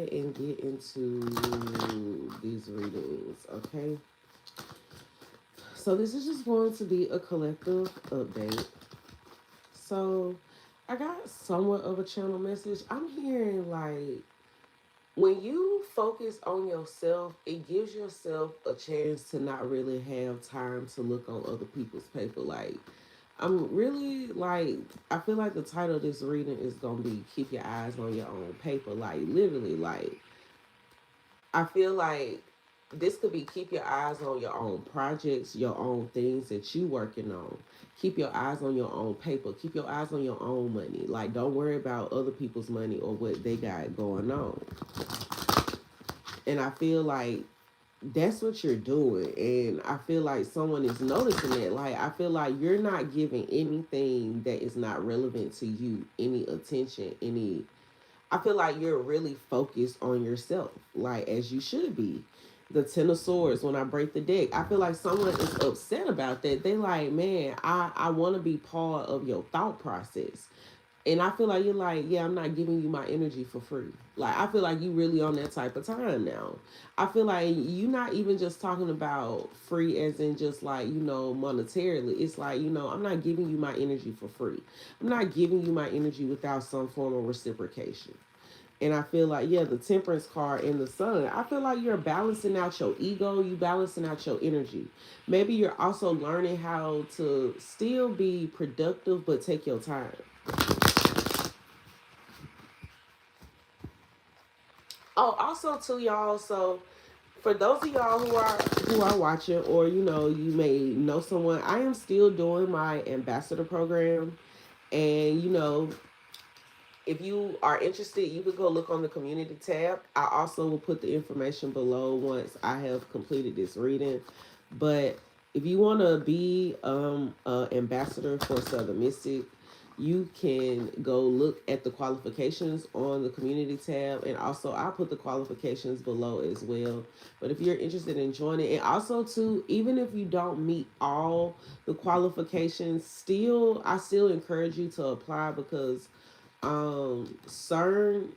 ahead and get into these readings, okay? So this is just going to be a collective update. So I got somewhat of a channel message. I'm hearing like when you focus on yourself, it gives yourself a chance to not really have time to look on other people's paper. Like, I'm really like, I feel like the title of this reading is going to be Keep Your Eyes on Your Own Paper. Like, literally, like, I feel like this could be keep your eyes on your own projects, your own things that you working on. Keep your eyes on your own paper. Keep your eyes on your own money. Like, don't worry about other people's money or what they got going on. And I feel like that's what you're doing. And I feel like someone is noticing that. Like, I feel like you're not giving anything that is not relevant to you any attention, any. I feel like you're really focused on yourself, like as you should be. The Ten of Swords, when I break the deck, I feel like someone is upset about that. They like, man, I want to be part of your thought process. And I feel like you're like, yeah, I'm not giving you my energy for free. Like, I feel like you really on that type of time now. I feel like you're not even just talking about free as in just like, monetarily. It's like, I'm not giving you my energy for free. I'm not giving you my energy without some form of reciprocation. And I feel like, yeah, the Temperance card and the Sun, I feel like you're balancing out your ego, you balancing out your energy. Maybe you're also learning how to still be productive, but take your time. Oh, also too, y'all. So for those of y'all who are watching, or you may know someone, I am still doing my ambassador program, and if you are interested, you could go look on the community tab. I also will put the information below once I have completed this reading. But if you want to be an ambassador for Southern Mystic, you can go look at the qualifications on the community tab. And also, I'll put the qualifications below as well. But if you're interested in joining, and also too, even if you don't meet all the qualifications, I still encourage you to apply, because certain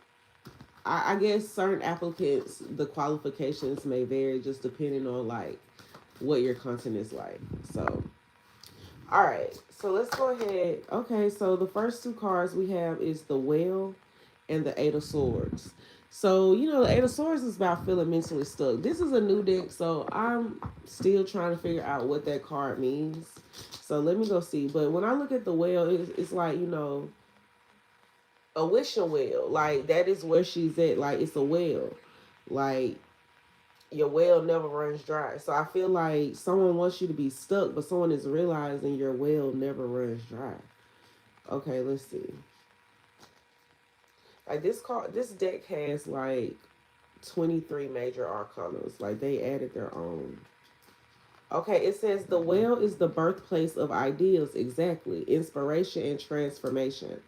I guess certain applicants, the qualifications may vary just depending on like what your content is like. So all right, so let's go ahead. Okay, so the first two cards we have is the Whale and the Eight of Swords. So, the Eight of Swords is about feeling mentally stuck. This is a new deck, so I'm still trying to figure out what that card means. So let me go see. But when I look at the Whale, it's like, a wishing well. Like, that is where she's at. Like, it's a well. Like, your well never runs dry. So I feel like someone wants you to be stuck, but someone is realizing your well never runs dry. Okay, let's see. Like, this deck has like 23 major arcanas. Like, they added their own. Okay, it says the well is the birthplace of ideas. Exactly. Inspiration and transformation.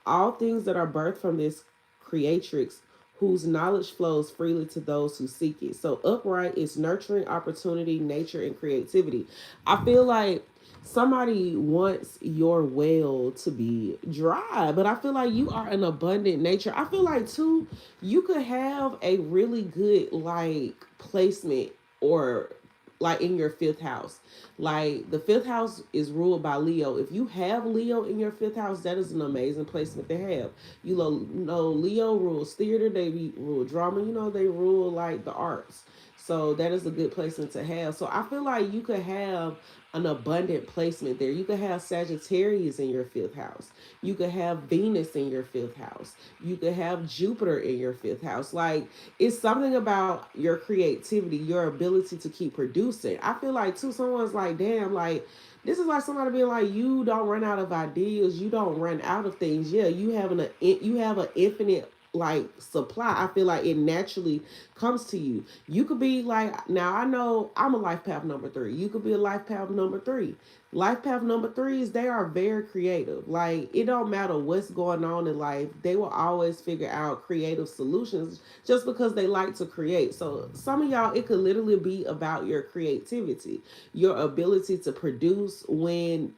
All things that are birthed from this creatrix, whose knowledge flows freely to those who seek it. So upright is nurturing opportunity, nature, and creativity. I feel like somebody wants your well to be dry, but I feel like you are an abundant nature. I feel like too, you could have a really good like placement, or like in your fifth house. Like, the fifth house is ruled by Leo. If you have Leo in your fifth house, that is an amazing placement to have. Know Leo rules theater, they rule drama, they rule like the arts. So that is a good placement to have. So I feel like you could have an abundant placement there. You could have Sagittarius in your fifth house. You could have Venus in your fifth house. You could have Jupiter in your fifth house. Like, it's something about your creativity, your ability to keep producing. I feel like too, someone's like, damn, like, this is like somebody being like, you don't run out of ideas, you don't run out of things. Yeah, you have an infinite like supply. I feel like it naturally comes to you. You could be like, now I know I'm a life path number 3. You could be a life path number 3. Life path number 3s, they are very creative. Like, it don't matter what's going on in life, they will always figure out creative solutions just because they like to create. So some of y'all, it could literally be about your creativity, your ability to produce when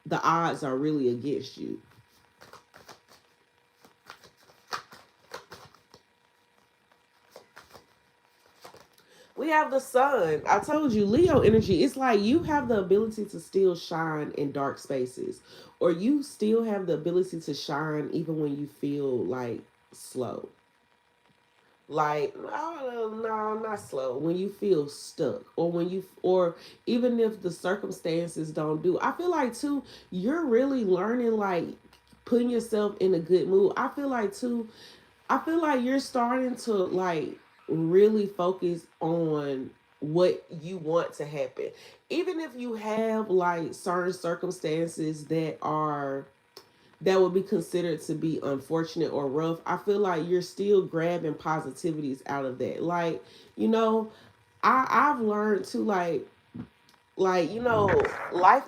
the odds are really against you. We have the sun. I told you, Leo energy. It's like you have the ability to still shine in dark spaces, or you still have the ability to shine even when you feel like slow. Like, no, no, not slow. When you feel stuck, or when you, or even if the circumstances don't do, I feel like too, you're really learning, like putting yourself in a good mood. I feel like too, I feel like you're starting to like really focus on what you want to happen. Even if you have like certain circumstances that would be considered to be unfortunate or rough, I feel like you're still grabbing positivities out of that. Like, you know, I've learned to like life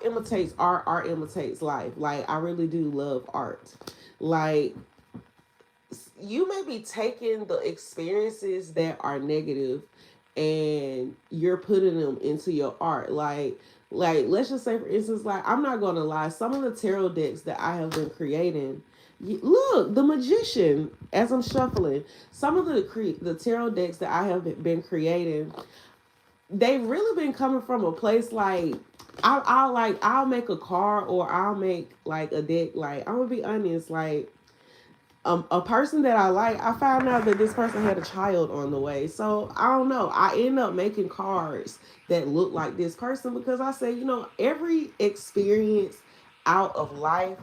imitates art, art imitates life. Like I really do love art. Like you may be taking the experiences that are negative and you're putting them into your art. Like let's just say for instance, like I'm not gonna lie, some of the tarot decks that I have been creating, look, the magician, as I'm shuffling, some of the tarot decks that I have been creating, they've really been coming from a place like I'll make a card, or I'll make like a deck. Like I'm gonna be honest, like a person that I like, I found out that this person had a child on the way. So I don't know. I end up making cards that look like this person because I say, every experience out of life,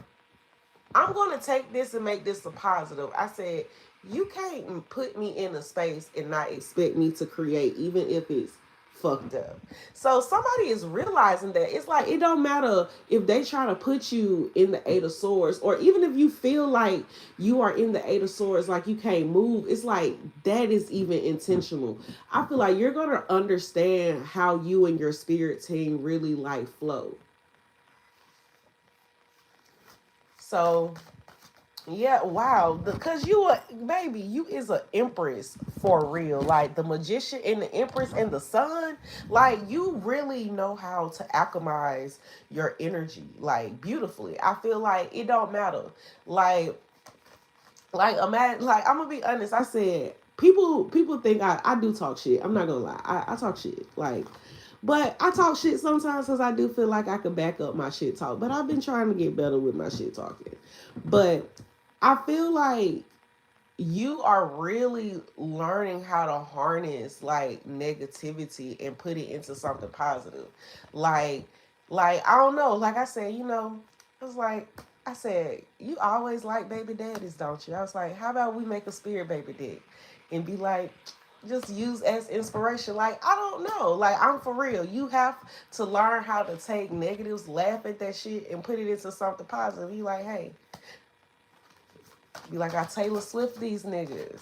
I'm going to take this and make this a positive. I said, you can't put me in a space and not expect me to create, even if it's fucked up. So somebody is realizing that it's like it don't matter if they try to put you in the Eight of Swords, or even if you feel like you are in the Eight of Swords, like you can't move. It's like that is even intentional. I feel like you're gonna understand how you and your spirit team really like flow. So yeah, wow. Because you are, baby, you is an empress for real. Like the magician and the empress and the sun, like you really know how to alchemize your energy, like beautifully. I feel like it don't matter. Like, imagine, like I'm gonna be honest. I said people think I do talk shit. I'm not gonna lie. I talk shit. Like, but I talk shit sometimes because I do feel like I can back up my shit talk. But I've been trying to get better with my shit talking. But I feel like you are really learning how to harness like negativity and put it into something positive. Like, I don't know. Like I said, it was like I said, you always like baby daddies, don't you? I was like, how about we make a spirit baby dick and be like, just use as inspiration. Like, I don't know. Like, I'm for real. You have to learn how to take negatives, laugh at that shit, and put it into something positive. You like, hey, be like, I Taylor Swift these niggas.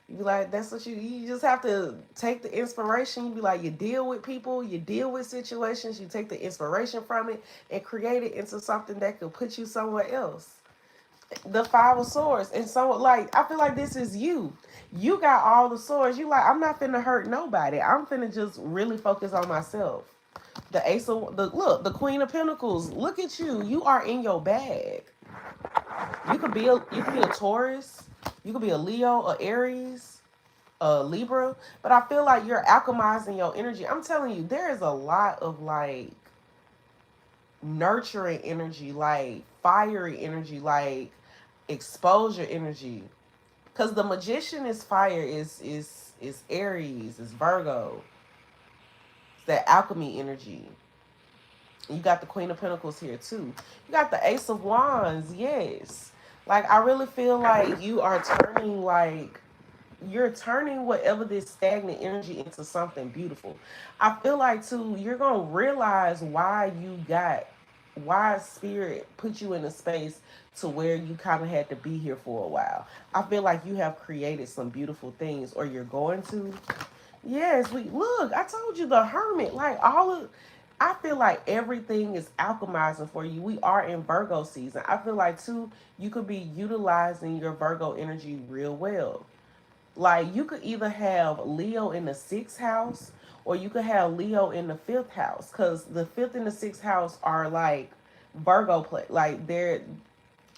You be like, that's what you just have to take the inspiration. You be like, you deal with people, you deal with situations, you take the inspiration from it and create it into something that could put you somewhere else. The Five of Swords. And so, like, I feel like this is you. You got all the swords. You like, I'm not finna hurt nobody. I'm finna just really focus on myself. The Ace of, the Queen of Pentacles. Look at you. You are in your bag. You could be a Taurus, you could be a Leo, a Aries, a Libra, but I feel like you're alchemizing your energy. I'm telling you, there is a lot of like nurturing energy, like fiery energy, like exposure energy. Cause the magician is fire, is Aries, is Virgo. It's that alchemy energy. You got the Queen of Pentacles here too. You got the Ace of Wands, yes. Like I really feel like you are turning you're turning whatever this stagnant energy into something beautiful. I feel like too, you're gonna realize why spirit put you in a space to where you kind of had to be here for a while. I feel like you have created some beautiful things, or you're going to. Yes, we look. I told you the Hermit. Like all of, I feel like everything is alchemizing for you. We are in Virgo season. I feel like too, you could be utilizing your Virgo energy real well. Like you could either have Leo in the sixth house, or you could have Leo in the fifth house, because the fifth and the sixth house are like Virgo play. Like they're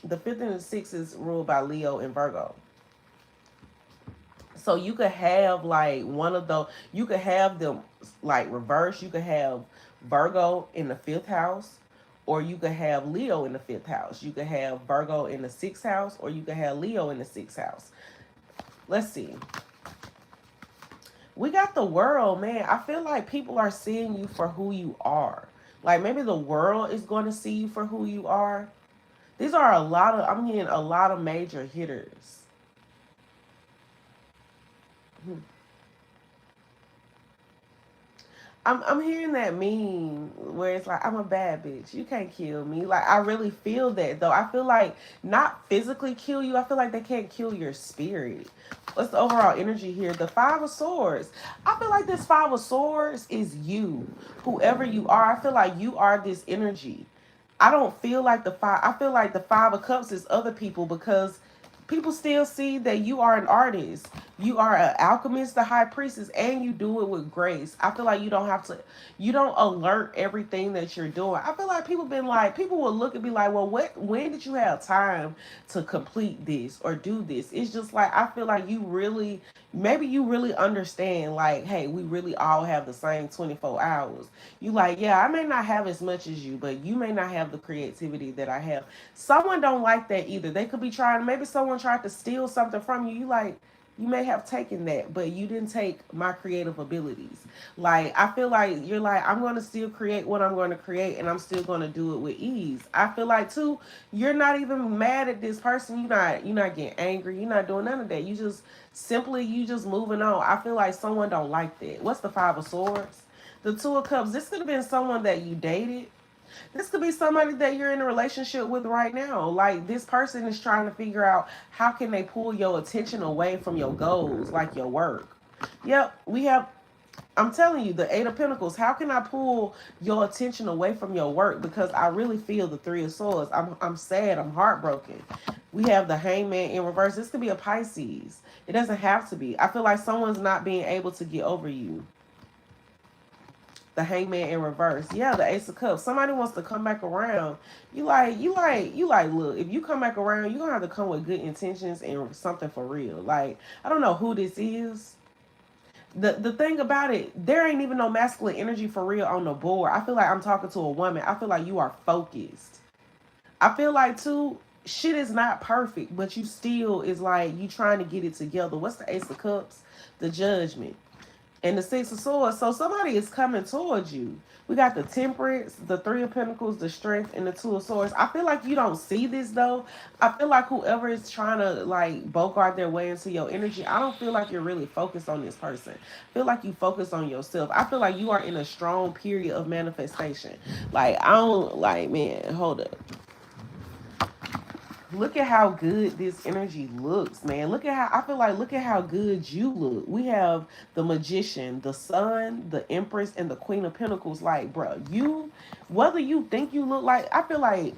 the fifth and the sixth is ruled by Leo and Virgo. So you could have like one of those, you could have them like reverse. You could have Virgo in the fifth house, or you could have Leo in the fifth house. You could have Virgo in the sixth house, or you could have Leo in the sixth house. Let's see. We got the world, man. I feel like people are seeing you for who you are. Like maybe the world is going to see you for who you are. These are a lot of, I'm getting a lot of major hitters. Hmm. I'm hearing that meme where it's like, I'm a bad bitch. You can't kill me. Like, I really feel that, though. I feel like not physically kill you. I feel like they can't kill your spirit. What's the overall energy here? The Five of Swords. I feel like this Five of Swords is you. Whoever you are, I feel like you are this energy. I don't feel like the five. I feel like the Five of Cups is other people because people still see that you are an artist. You are an alchemist, the high priestess, and you do it with grace. I feel like you don't have to, you don't alert everything that you're doing. I feel like people will look and be like, well, when did you have time to complete this or do this? It's just like, I feel like you really, maybe you really understand, like, hey, we really all have the same 24 hours. You like, yeah, I may not have as much as you, but you may not have the creativity that I have. Someone don't like that either. They could be trying, maybe someone tried to steal something from you. You like, you may have taken that, but you didn't take my creative abilities. Like, I feel like you're like, I'm going to still create what I'm going to create, and I'm still going to do it with ease. I feel like too, you're not even mad at this person. You're not getting angry. You're not doing none of that. You just moving on. I feel like someone don't like that. What's the Five of Swords? The Two of Cups. This could have been someone that you dated. This could be somebody that you're in a relationship with right now. Like, this person is trying to figure out how can they pull your attention away from your goals, like your work. Yep, we have, I'm telling you, the Eight of Pentacles. How can I pull your attention away from your work? Because I really feel the Three of Swords. I'm sad. I'm heartbroken. We have the Hangman in reverse. This could be a Pisces. It doesn't have to be. I feel like someone's not being able to get over you. The Hangman in reverse. Yeah, the Ace of Cups. Somebody wants to come back around. Look, if you come back around, you're gonna have to come with good intentions and something for real. Like, I don't know who this is. The thing about it, there ain't even no masculine energy for real on the board. I feel like I'm talking to a woman. I feel like you are focused. I feel like too, shit is not perfect, but you still is like you trying to get it together. What's the Ace of Cups? The Judgment. And the Six of Swords. So somebody is coming towards you. We got the Temperance, the Three of Pentacles, the Strength, and the Two of Swords. I feel like you don't see this though. I feel like whoever is trying to like bogart their way into your energy, I don't feel like you're really focused on this person. I feel like you focus on yourself. I feel like you are in a strong period of manifestation. Like, I don't like, man, hold up. Look at how good this energy looks, man. Look at how, I feel like, look at how good you look. We have the Magician, the Sun, the Empress, and the Queen of Pentacles. Like, bro, whether you think you look like, I feel like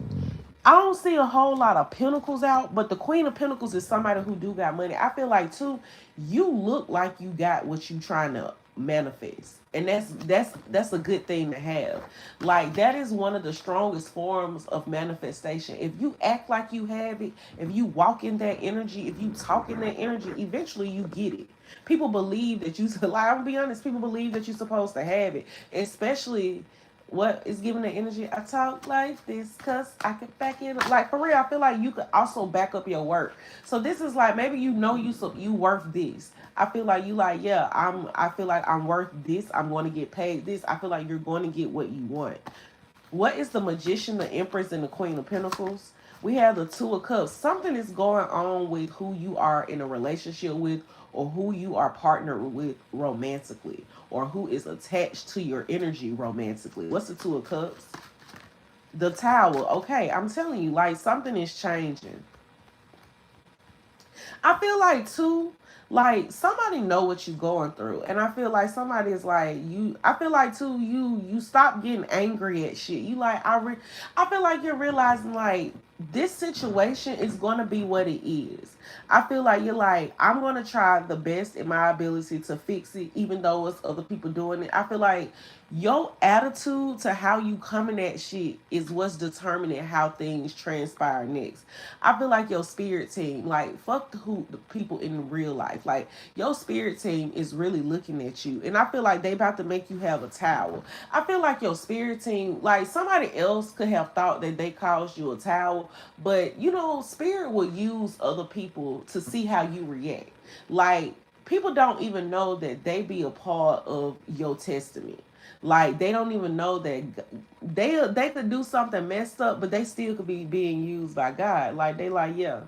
I don't see a whole lot of pentacles out, but the Queen of Pentacles is somebody who do got money. I feel like too, you look like you got what you trying to manifest. And that's a good thing to have. Like, that is one of the strongest forms of manifestation. If you act like you have it, if you walk in that energy, if you talk in that energy, eventually you get it. People believe that you, like, I'm gonna be honest, people believe that you're supposed to have it, especially what is giving the energy. I talk like this because I can back it up. Like, for real, I feel like you could also back up your work. So this is like, maybe you worth this. I feel like you like, yeah, I feel like I'm worth this. I'm going to get paid this. I feel like you're going to get what you want. What is the Magician, the Empress, and the Queen of Pentacles? We have the Two of Cups. Something is going on with who you are in a relationship with, or who you are partnered with romantically, or who is attached to your energy romantically. What's the Two of Cups? The Tower. Okay, I'm telling you, like, something is changing. I feel like too, like, somebody know what you're going through, and I feel like somebody is like you. I feel like too, you stop getting angry at shit. You like, I feel like you're realizing like this situation is gonna be what it is. I feel like you're like, I'm gonna try the best in my ability to fix it, even though it's other people doing it. I feel like Your attitude to how you coming at shit is what's determining how things transpire next. I feel like your spirit team, like fuck the people in real life. Like your spirit team is really looking at you. And I feel like they about to make you have a towel. I feel like your spirit team, like somebody else could have thought that they caused you a towel, but you know, spirit will use other people to see how you react. Like people don't even know that they be a part of your testament. Like they don't even know that they could do something messed up, but they still could be being used by God. Like they like, yeah.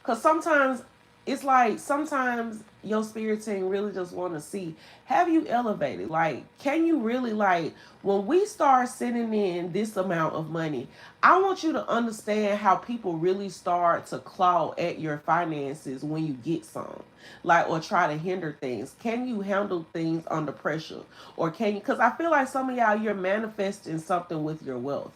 Cause sometimes it's like sometimes your spirit team really just want to see, have you elevated? Like, can you really like when we start sending in this amount of money? I want you to understand how people really start to claw at your finances when you get some, like or try to hinder things. Can you handle things under pressure, or can you? Because I feel like some of y'all you're manifesting something with your wealth.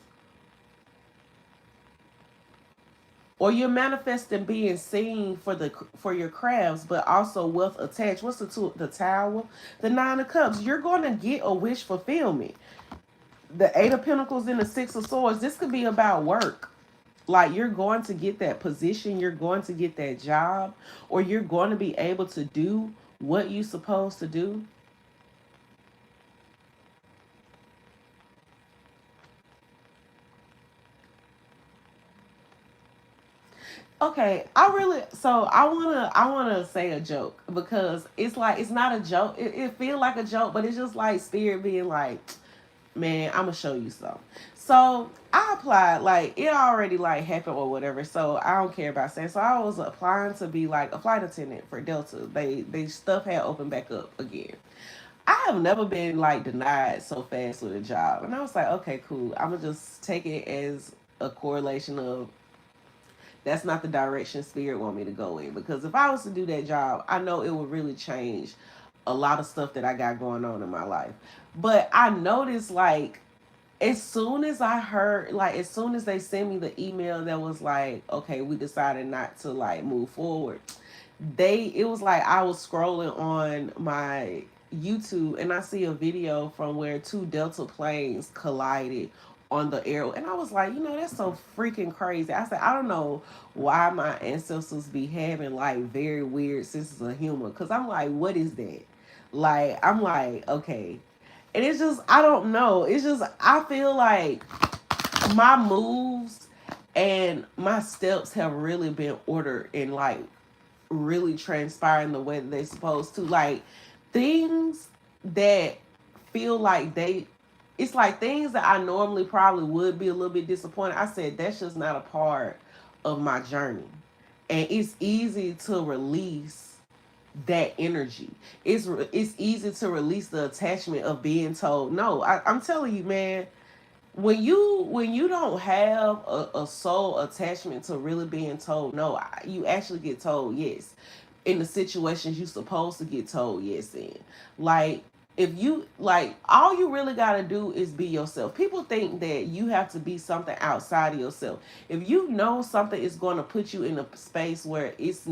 Or you're manifesting being seen for your crafts, but also wealth attached. What's the tower? The nine of cups. You're going to get a wish fulfillment. The eight of pentacles and the six of swords. This could be about work. Like you're going to get that position, you're going to get that job, or you're going to be able to do what you're supposed to do. Okay, I wanna say a joke because it's like it's not a joke. It feel like a joke, but it's just like spirit being like, man, I'm gonna show you something. So I applied, like it already like happened or whatever. So I don't care about saying. So I was applying to be like a flight attendant for Delta. They stuff had opened back up again. I have never been like denied so fast with a job, and I was like, okay, cool. I'm gonna just take it as a correlation of that's not the direction spirit want me to go in, because if I was to do that job, I know it would really change a lot of stuff that I got going on in my life. But I noticed like as soon as I heard, like as soon as they sent me the email that was like, okay, we decided not to like move forward, it was like I was scrolling on my YouTube and I see a video from where two Delta planes collided on the air, and I was like, you know, that's so freaking crazy. I said, I don't know why my ancestors be having like very weird senses of humor, because I'm like, what is that? Like I'm like, okay. And it's just I don't know. It's just I feel like my moves and my steps have really been ordered and like really transpiring the way that they're supposed to. Like things that feel like it's like things that I normally probably would be a little bit disappointed. I said that's just not a part of my journey. And it's easy to release that energy. It's easy to release the attachment of being told no. I'm telling you, man, when you don't have a soul attachment to really being told no, you actually get told yes in the situations you're supposed to get told yes in. Like if you like all you really got to do is be yourself. People think that you have to be something outside of yourself. If you know something is going to put you in a space where it's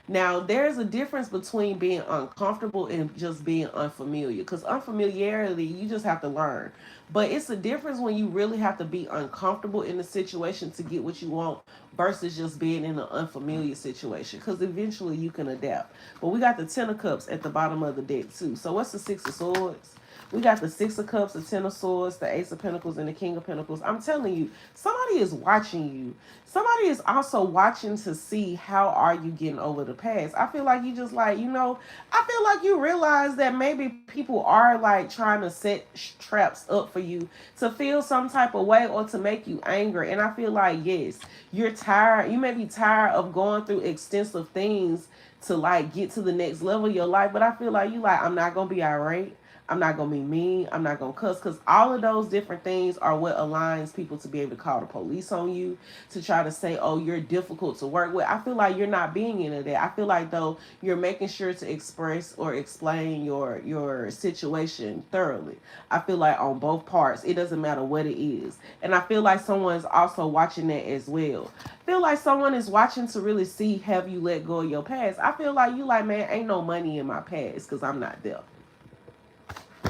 now there's a difference between being uncomfortable and just being unfamiliar, because unfamiliarity you just have to learn, but it's a difference when you really have to be uncomfortable in the situation to get what you want versus just being in an unfamiliar situation, because eventually you can adapt. But we got the Ten of Cups at the bottom of the deck too. So what's the Six of Swords? We got the Six of Cups, the Ten of Swords, the Ace of Pentacles, and the King of Pentacles. I'm telling you, somebody is watching you. Somebody is also watching to see how are you getting over the past. I feel like you just like, you know, I feel like you realize that maybe people are like trying to set traps up for you to feel some type of way or to make you angry. And I feel like, yes, you're tired. You may be tired of going through extensive things to like get to the next level of your life. But I feel like you like, I'm not going to be irate. I'm not going to be mean. I'm not going to cuss, because all of those different things are what aligns people to be able to call the police on you, to try to say, oh, you're difficult to work with. I feel like you're not being into that. I feel like, though, you're making sure to express or explain your situation thoroughly. I feel like on both parts, it doesn't matter what it is. And I feel like someone's also watching that as well. I feel like someone is watching to really see, have you let go of your past. I feel like you like, man, ain't no money in my past because I'm not there.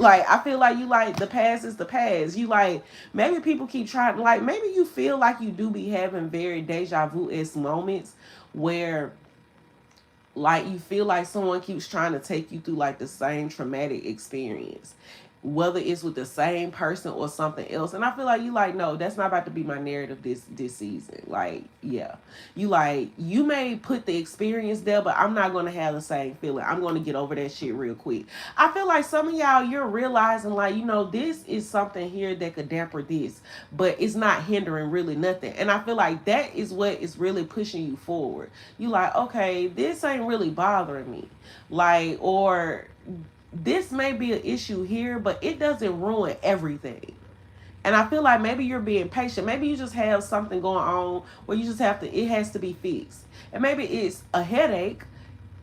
Like, I feel like you like the past is the past. You like, maybe people keep trying, like, maybe you feel like you do be having very deja vu-esque moments where like you feel like someone keeps trying to take you through like the same traumatic experience, whether it's with the same person or something else. And I feel like you like, no, that's not about to be my narrative this season. Like, yeah, you like, you may put the experience there, but I'm not going to have the same feeling. I'm going to get over that shit real quick. I feel like some of y'all, you're realizing like, you know, this is something here that could damper this, but it's not hindering really nothing. And I feel like that is what is really pushing you forward. You like, okay, this ain't really bothering me. Like, or this may be an issue here, but it doesn't ruin everything. And I feel like maybe you're being patient. Maybe you just have something going on where you just have to, it has to be fixed. And maybe it's a headache,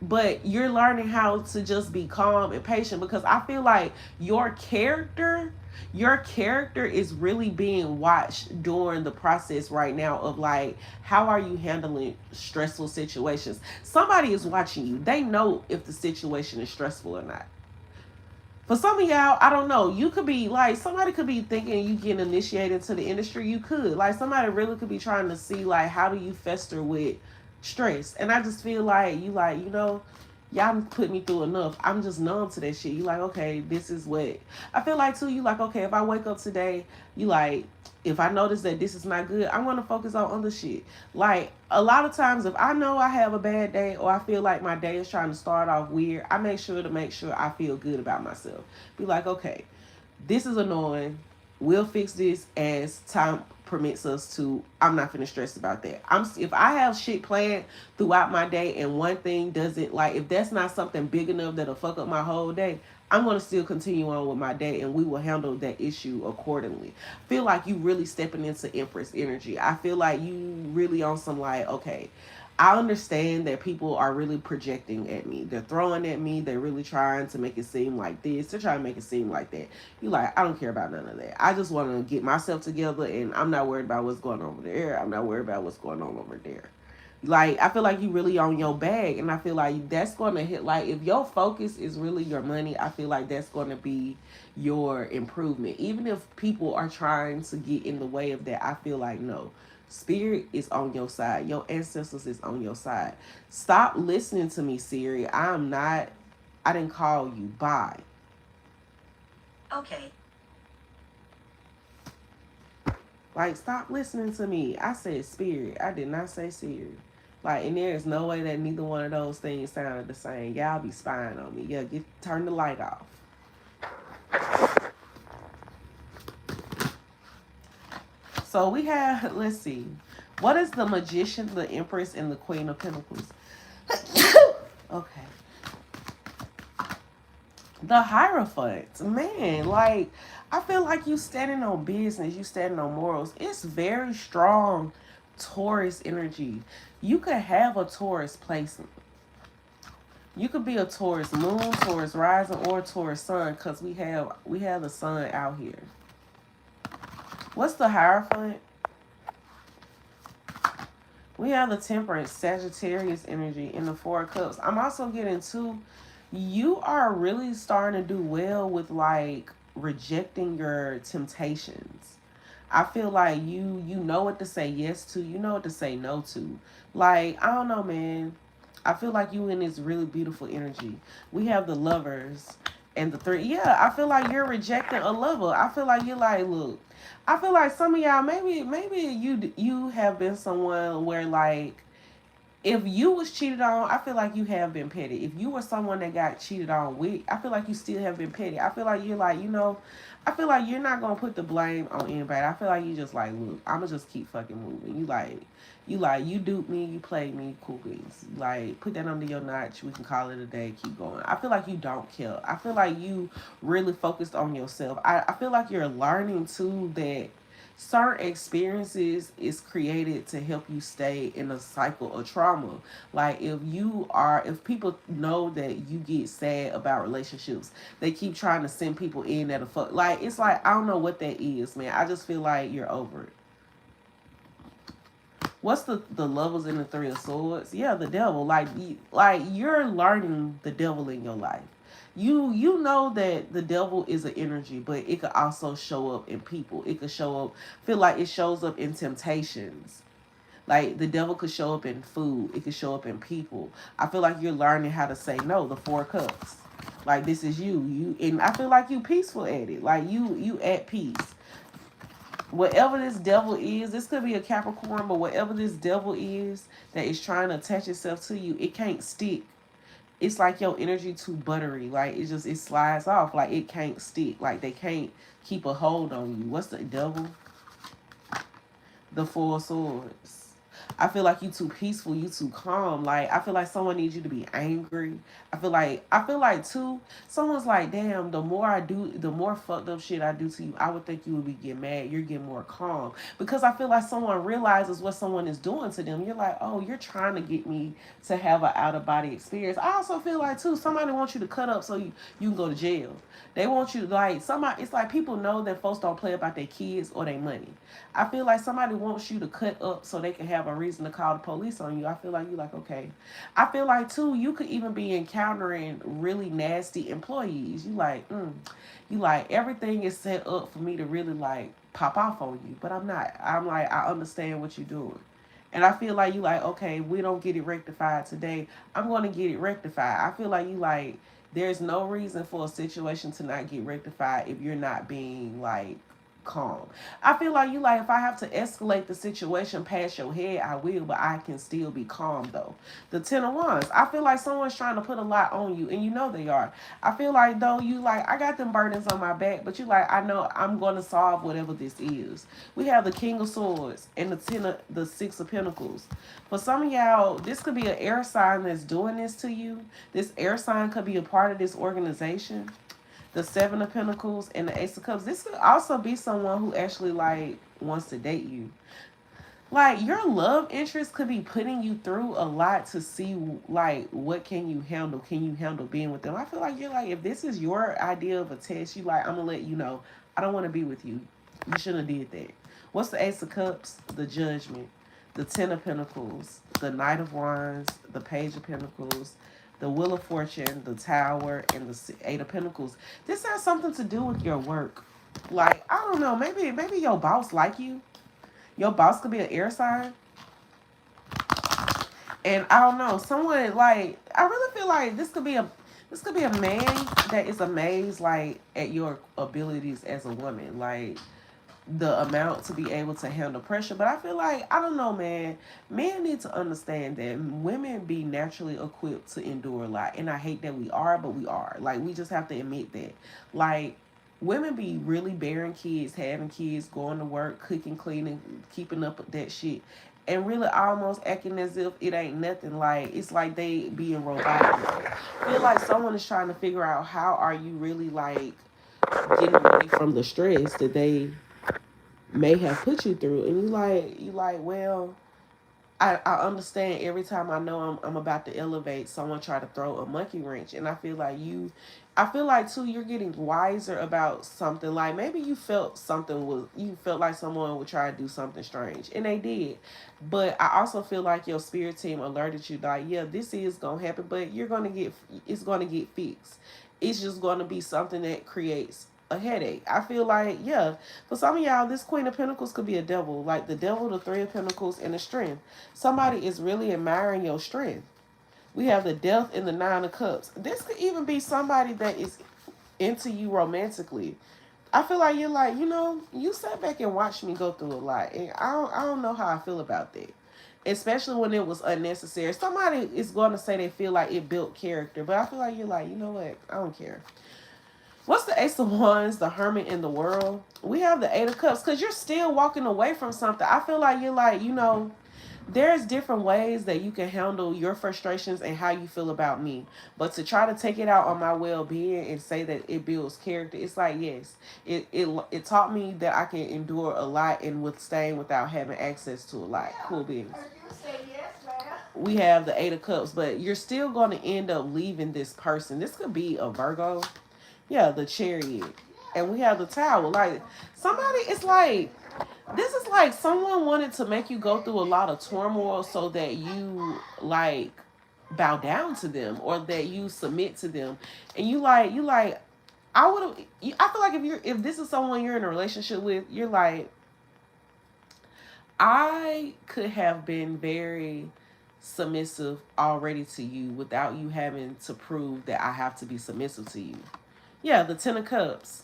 but you're learning how to just be calm and patient, because I feel like your character is really being watched during the process right now of like, how are you handling stressful situations? Somebody is watching you. They know if the situation is stressful or not. For some of y'all, I don't know. You could be like, somebody could be thinking you getting initiated into the industry. You could. Like, somebody really could be trying to see, like, how do you fester with stress? And I just feel like, you like, you know, y'all put me through enough. I'm just numb to that shit. You like, okay, this is what I feel like too. You like, okay, if I wake up today, you like, if I notice that this is not good, I'm gonna focus on other shit. Like, a lot of times, if I know I have a bad day or I feel like my day is trying to start off weird, I make sure I feel good about myself. Be like, okay, this is annoying. We'll fix this as time permits us to. I'm not finna stress about that. If I have shit planned throughout my day and one thing doesn't, like, if that's not something big enough that'll fuck up my whole day, I'm gonna still continue on with my day and we will handle that issue accordingly. I feel like you really stepping into Empress energy. I feel like you really on some like, okay, I understand that people are really projecting at me. They're throwing at me. They're really trying to make it seem like this. They're trying to make it seem like that. You like, I don't care about none of that. I just want to get myself together, and I'm not worried about what's going on over there. I'm not worried about what's going on over there. Like, I feel like you really on your bag, and I feel like that's going to hit, like, if your focus is really your money, I feel like that's going to be your improvement. Even if people are trying to get in the way of that, I feel like, no. Spirit is on your side. Your ancestors is on your side. Stop listening to me, Siri. I didn't call you. Bye. Okay. Like, stop listening to me. I said Spirit. I did not say Siri. Like, and there is no way that neither one of those things sounded the same. Y'all be spying on me. Yeah, turn the light off. So we have, let's see. What is the Magician, the Empress, and the Queen of Pentacles? Okay. The Hierophant. Man, like, I feel like you standing on business. You standing on morals. It's very strong Taurus energy. You could have a Taurus placement. You could be a Taurus moon, Taurus rising, or Taurus sun, because we have the sun out here. What's the Hierophant? We have the Temperance, Sagittarius energy in the Four of Cups. I'm also getting too, you are really starting to do well with like rejecting your temptations. I feel like you know what to say yes to, you know what to say no to. Like, I don't know, man. I feel like you in this really beautiful energy. We have the Lovers and the Three. Yeah, I feel like you're rejecting a lover. I feel like you're like, look, I feel like some of y'all, maybe you have been someone where like, if you was cheated on, I feel like you have been petty. If you were someone that got cheated on with, I feel like you still have been petty. I feel like you're like, you know, I feel like you're not gonna put the blame on anybody. I feel like you just like, look, I'ma just keep fucking moving. You duped me, you played me, cool beans. Like, put that under your notch. We can call it a day, keep going. I feel like you don't care. I feel like you really focused on yourself. I feel like you're learning too that certain experiences is created to help you stay in a cycle of trauma. Like, if people know that you get sad about relationships, they keep trying to send people in that like, it's like, I don't know what that is, man. I just feel like you're over it. What's the Lovers in the Three of Swords? Yeah, the devil. Like you're learning the devil in your life. You know that the devil is an energy, but it could also show up in people. It could show up, feel like it shows up in temptations. Like the devil could show up in food. It could show up in people. I feel like you're learning how to say no. The 4 cups. Like this is you. And I feel like you peaceful at it. Like you at peace. Whatever this devil is, this could be a Capricorn, but whatever this devil is that is trying to attach itself to you, it can't stick. It's like your energy too buttery. Like it slides off. Like it can't stick. Like they can't keep a hold on you. What's the devil? The 4 swords. I feel like you too peaceful, you too calm. Like I feel like someone needs you to be angry. I feel like too, someone's like, damn, the more I do, the more fucked up shit I do to you, I would think you would be getting mad. You're getting more calm. Because I feel like someone realizes what someone is doing to them. You're like, oh, you're trying to get me to have an out of body experience. I also feel like too, somebody wants you to cut up so you can go to jail. They want you like somebody. It's like people know that folks don't play about their kids or their money. I feel like somebody wants you to cut up so they can have a reason to call the police on you. I feel like you're like, okay. I feel like too, you could even be encountering really nasty employees. You like everything is set up for me to really like pop off on you, but I'm not. I'm like, I understand what you're doing. And I feel like you like, okay, we don't get it rectified today. I'm going to get it rectified. I feel like you like, there's no reason for a situation to not get rectified if you're not being like calm. I feel like you like if I have to escalate the situation past your head, I will, but I can still be calm though. The 10 of Wands. I feel like someone's trying to put a lot on you, and you know they are. I feel like though you like I got them burdens on my back, but you like I know I'm going to solve whatever this is. We have the King of Swords and the 6 of Pentacles. For some of y'all, this could be an air sign that's doing this to you. This air sign could be a part of this organization. The 7 of Pentacles and the Ace of Cups. This could also be someone who actually like wants to date you. Like your love interest could be putting you through a lot to see like what can you handle? Can you handle being with them? I feel like you're like if this is your idea of a test, you like I'm gonna let you know I don't want to be with you. You shouldn't have did that. What's the Ace of Cups? The Judgment. The 10 of Pentacles. The Knight of Wands. The Page of Pentacles. The Wheel of Fortune, the Tower, and the 8 of Pentacles. This has something to do with your work. Like, I don't know, maybe your boss like you. Your boss could be an air sign. And I don't know, someone like I really feel like this could be a man that is amazed like at your abilities as a woman. Like the amount to be able to handle pressure. But I feel like, I don't know, man. Men need to understand that women be naturally equipped to endure a lot. And I hate that we are, but we are. Like, we just have to admit that. Like, women be really bearing kids, having kids, going to work, cooking, cleaning, keeping up with that shit. And really almost acting as if it ain't nothing. Like, it's like they being robotic. I feel like someone is trying to figure out how are you really, like, getting away from the stress that they may have put you through, and you like well, I understand every time I know I'm about to elevate, someone try to throw a monkey wrench. And I feel like too you're getting wiser about something. Like maybe you felt like someone would try to do something strange, and they did. But I also feel like your spirit team alerted you like, yeah, this is gonna happen, but it's gonna get fixed. It's just gonna be something that creates a headache. I feel like, yeah, for some of y'all, this Queen of Pentacles could be a devil. Like the devil, the 3 of Pentacles, and the strength. Somebody is really admiring your strength. We have the Death and the 9 of Cups. This could even be somebody that is into you romantically. I feel like you're like, you sat back and watched me go through a lot. And I don't know how I feel about that. Especially when it was unnecessary. Somebody is going to say they feel like it built character. But I feel like you're like, you know what? I don't care. What's the Ace of Wands, the Hermit, in the World? We have the 8 of Cups because you're still walking away from something. I feel like you're like, there's different ways that you can handle your frustrations and how you feel about me. But to try to take it out on my well-being and say that it builds character, it's like, yes, it taught me that I can endure a lot and withstand without having access to a lot. Cool beans. We have the 8 of Cups, but you're still going to end up leaving this person. This could be a Virgo. Yeah, the Chariot. And we have the Tower. Like, somebody, it's like, this is like someone wanted to make you go through a lot of turmoil so that you, like, bow down to them or that you submit to them. And you like I would have I feel like if this is someone you're in a relationship with, you're like, I could have been very submissive already to you without you having to prove that I have to be submissive to you. Yeah, the 10 of cups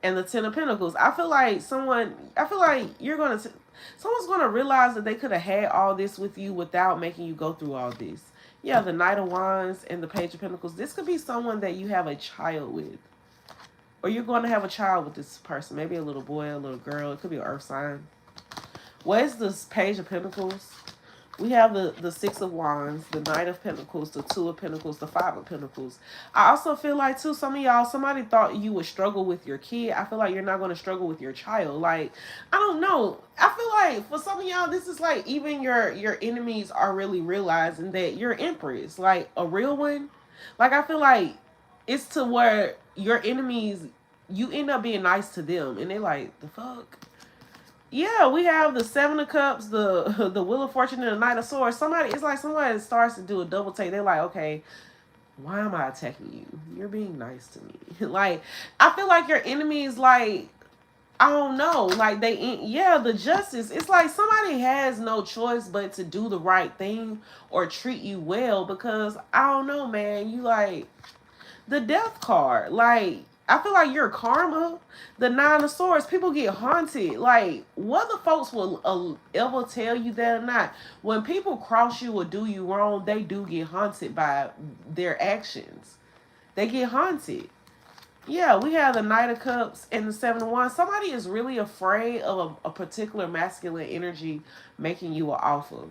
and the 10 of pentacles. I feel like someone's gonna realize that they could have had all this with you without making you go through all this. Yeah, the Knight of Wands and the Page of Pentacles. This could be someone that you have a child with, or you're going to have a child with this person. Maybe a little boy, a little girl. It could be an earth sign. What is this Page of Pentacles? We have the Six of Wands, the Knight of Pentacles, the Two of Pentacles, the Five of Pentacles. I also feel like, too, some of y'all, somebody thought you would struggle with your kid. I feel like you're not going to struggle with your child. Like, I don't know. I feel like for some of y'all, this is like even your enemies are really realizing that you're Empress, like a real one. Like, I feel like it's to where your enemies, you end up being nice to them. And they're like, the fuck? Yeah, we have the Seven of Cups, the Wheel of Fortune, and the Knight of Swords. It's like somebody starts to do a double take. They're like, okay, why am I attacking you? You're being nice to me. Like, I feel like your enemies, like, I don't know, like the Justice. It's like somebody has no choice but to do the right thing or treat you well because I don't know, man. You like the Death card, like. I feel like you're karma. The Nine of Swords, people get haunted. Like, whether folks will ever tell you that or not, when people cross you or do you wrong, they do get haunted by their actions. They get haunted. Yeah, we have the Knight of Cups and the Seven of Wands. Somebody is really afraid of a particular masculine energy making you an alpha.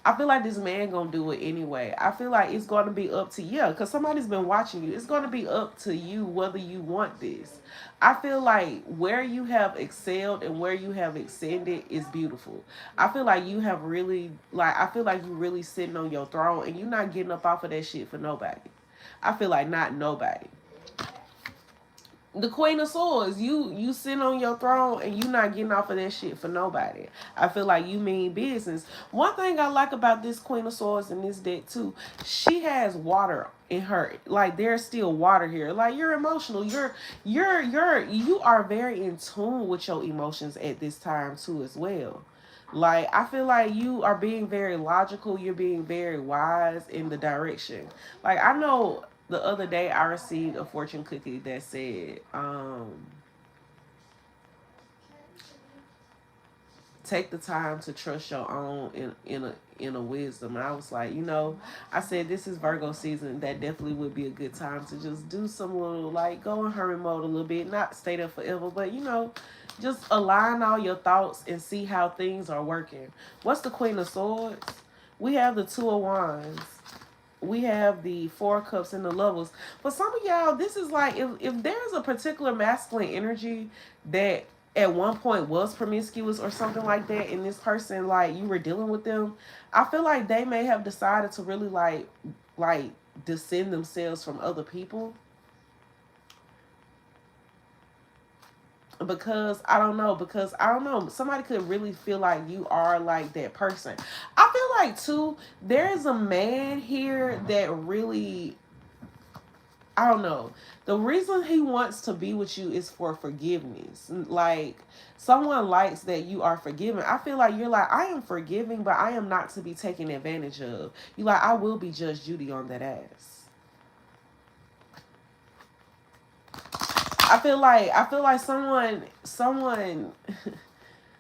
I feel like this man gonna do it anyway. I feel like it's gonna be up to you because somebody's been watching you. It's gonna be up to you whether you want this. I feel like where you have excelled and where you have extended is beautiful. I feel like you have really I feel like you really sitting on your throne and you're not getting up off of that shit for nobody. I feel like not nobody. The Queen of Swords, you sit on your throne and you not getting off of that shit for nobody. I feel like you mean business. One thing I like about this Queen of Swords in this deck too, she has water in her. Like there's still water here. Like you're emotional. You are very in tune with your emotions at this time too as well. Like I feel like you are being very logical. You're being very wise in the direction. Like I know the other day I received a fortune cookie that said, take the time to trust your own in a wisdom. And I was like, I said this is Virgo season. That definitely would be a good time to just do some little go in hermit mode a little bit, not stay there forever, but just align all your thoughts and see how things are working. What's the Queen of Swords? We have the Two of Wands. We have the Four of Cups and the Lovers. For some of y'all, this is like if there's a particular masculine energy that at one point was promiscuous or something like that, and this person you were dealing with them, I feel like they may have decided to really like descend themselves from other people. Because I don't know, somebody could really feel like you are like that person. I feel like too there's a man here that really, I don't know, the reason he wants to be with you is for forgiveness. Like someone likes that you are forgiving. I feel like you're like, I am forgiving, but I am not to be taken advantage of. You like, I will be Judge Judy on that ass. I feel like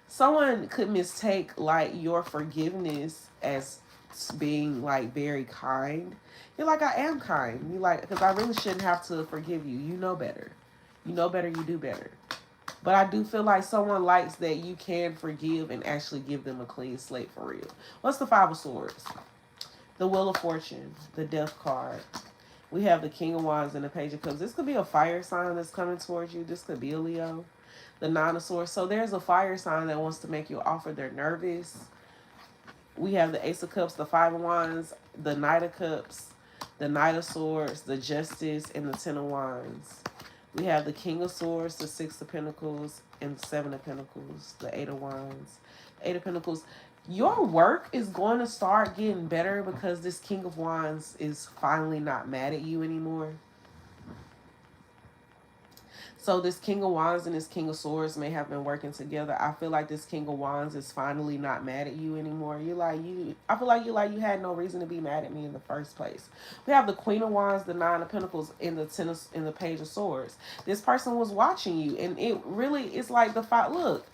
someone could mistake your forgiveness as being very kind. You're like, I am kind. You like, because I really shouldn't have to forgive you. You know better. You know better, you do better. But I do feel like someone likes that you can forgive and actually give them a clean slate for real. What's the Five of Swords? The Wheel of Fortune, the Death card. We have the King of Wands and the Page of Cups. This could be a fire sign that's coming towards you. This could be a Leo. The Nine of Swords. So there's a fire sign that wants to make you an offer. They're nervous. We have the Ace of Cups, the Five of Wands, the Knight of Cups, the Knight of Swords, the Justice, and the Ten of Wands. We have the King of Swords, the Six of Pentacles, and the Seven of Pentacles, the Eight of Wands. Eight of Pentacles. Your work is going to start getting better because this King of Wands is finally not mad at you anymore. So this King of Wands and this King of Swords may have been working together. I feel like this King of Wands is finally not mad at you anymore. I feel like you had no reason to be mad at me in the first place. We have the Queen of Wands, the Nine of Pentacles, and the Page of Swords. This person was watching you, and it really is like the fight. Look,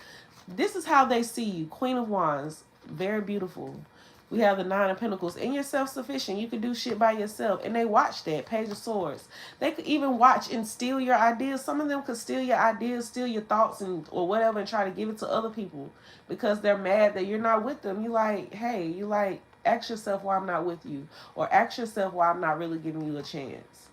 this is how they see you. Queen of Wands, very beautiful. We have the Nine of Pentacles, and you're self-sufficient. You can do shit by yourself. And they watch that. Page of Swords. They could even watch and steal your ideas. Some of them could steal your ideas, steal your thoughts, or whatever, and try to give it to other people because they're mad that you're not with them. You like, hey, you like, ask yourself why I'm not with you, or ask yourself why I'm not really giving you a chance.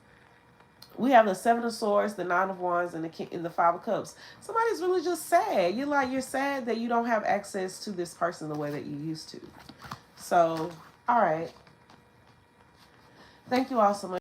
We have the Seven of Swords, the Nine of Wands, and the Five of Cups. Somebody's really just sad. You're sad that you don't have access to this person the way that you used to. So, all right. Thank you all so much.